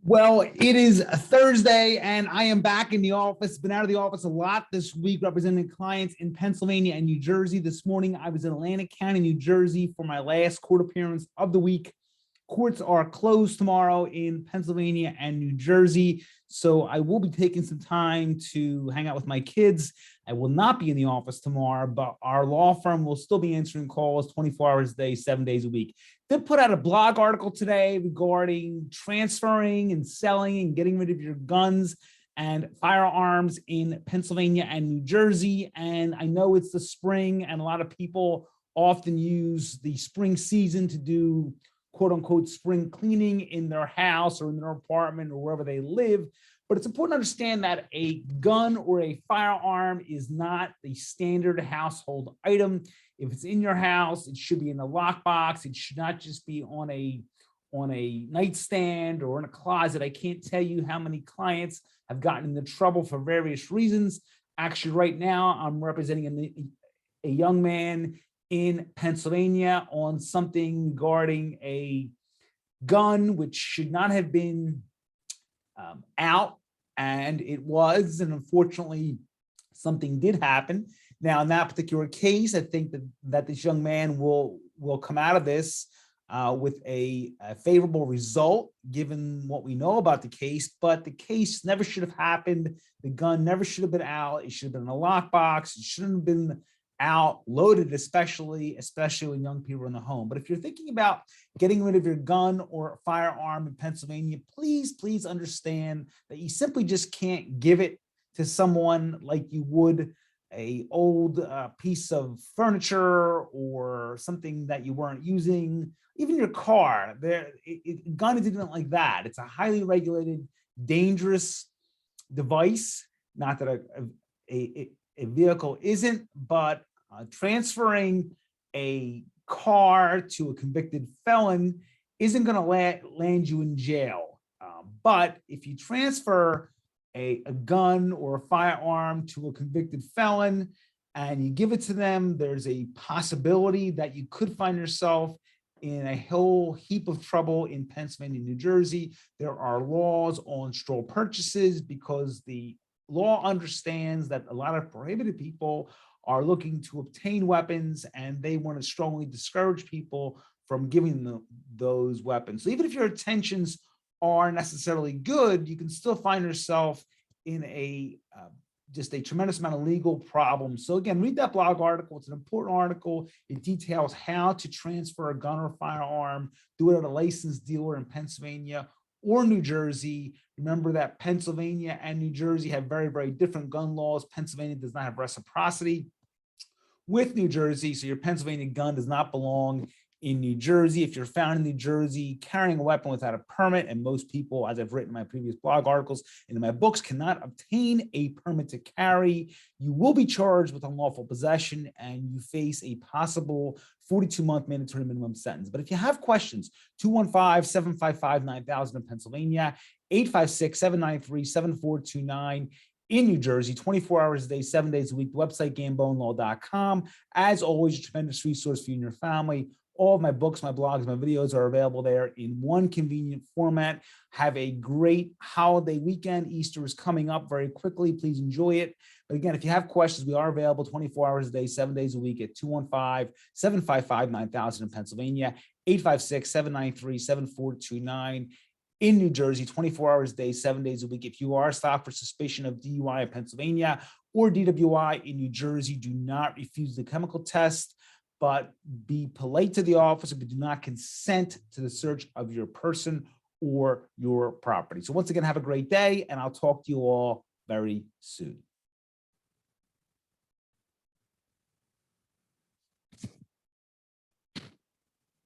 Well, it is a Thursday and I am back in the office. Been out of the office a lot this week representing clients in Pennsylvania and New Jersey. This morning, I was in Atlantic County, New Jersey for my last court appearance of the week. Courts are closed tomorrow in Pennsylvania and New Jersey, so I will be taking some time to hang out with my kids. I will not be in the office tomorrow, but our law firm will still be answering calls 24 hours a day, 7 days a week. They put out a blog article today regarding transferring and selling and getting rid of your guns and firearms in Pennsylvania and New Jersey. And I know it's the spring and a lot of people often use the spring season to do quote unquote spring cleaning in their house or in their apartment or wherever they live. But it's important to understand that a gun or a firearm is not the standard household item. If it's in your house, it should be in a lockbox. It should not just be on a nightstand or in a closet. I can't tell you how many clients have gotten into trouble for various reasons. Actually, right now, I'm representing a young man in Pennsylvania on something regarding a gun, which should not have been out, and it was, and unfortunately, something did happen. Now, in that particular case, I think that this young man will come out of this with a favorable result, given what we know about the case. But the case never should have happened. The gun never should have been out. It should have been in a lockbox. It shouldn't have been out loaded, especially when young people are in the home. But if you're thinking about getting rid of your gun or firearm in Pennsylvania, please understand that you simply just can't give it to someone like you would a old piece of furniture or something that you weren't using, even your car. Gun isn't like that. It's a highly regulated, dangerous device. Not that a vehicle isn't, but transferring a car to a convicted felon isn't going to land you in jail. But if you transfer a gun or a firearm to a convicted felon and you give it to them, there's a possibility that you could find yourself in a whole heap of trouble in Pennsylvania and New Jersey. There are laws on straw purchases because the law understands that a lot of prohibited people are looking to obtain weapons and they want to strongly discourage people from giving them those weapons. So even if your intentions are necessarily good, you can still find yourself in just a tremendous amount of legal problems. So again, read that blog article. It's an important article. It details how to transfer a gun or firearm, do it at a licensed dealer in Pennsylvania or New Jersey. Remember that Pennsylvania and New Jersey have very, very different gun laws. Pennsylvania does not have reciprocity with New Jersey, so your Pennsylvania gun does not belong in New Jersey. If you're found in New Jersey carrying a weapon without a permit, and most people, as I've written in my previous blog articles and in my books, cannot obtain a permit to carry, you will be charged with unlawful possession and you face a possible 42-month mandatory minimum sentence. But if you have questions, 215-755-9000 in Pennsylvania, 856-793-7429 in New Jersey, 24 hours a day, 7 days a week. The website, GamboneLaw.com. As always, a tremendous resource for you and your family. All of my books, my blogs, my videos are available there in one convenient format. Have a great holiday weekend. Easter is coming up very quickly. Please enjoy it. But again, if you have questions, we are available 24 hours a day, 7 days a week at 215-755-9000 in Pennsylvania, 856-793-7429 in New Jersey, 24 hours a day, 7 days a week. If you are stopped for suspicion of DUI in Pennsylvania or DWI in New Jersey, do not refuse the chemical test, but be polite to the officer, but do not consent to the search of your person or your property. So once again, have a great day, and I'll talk to you all very soon.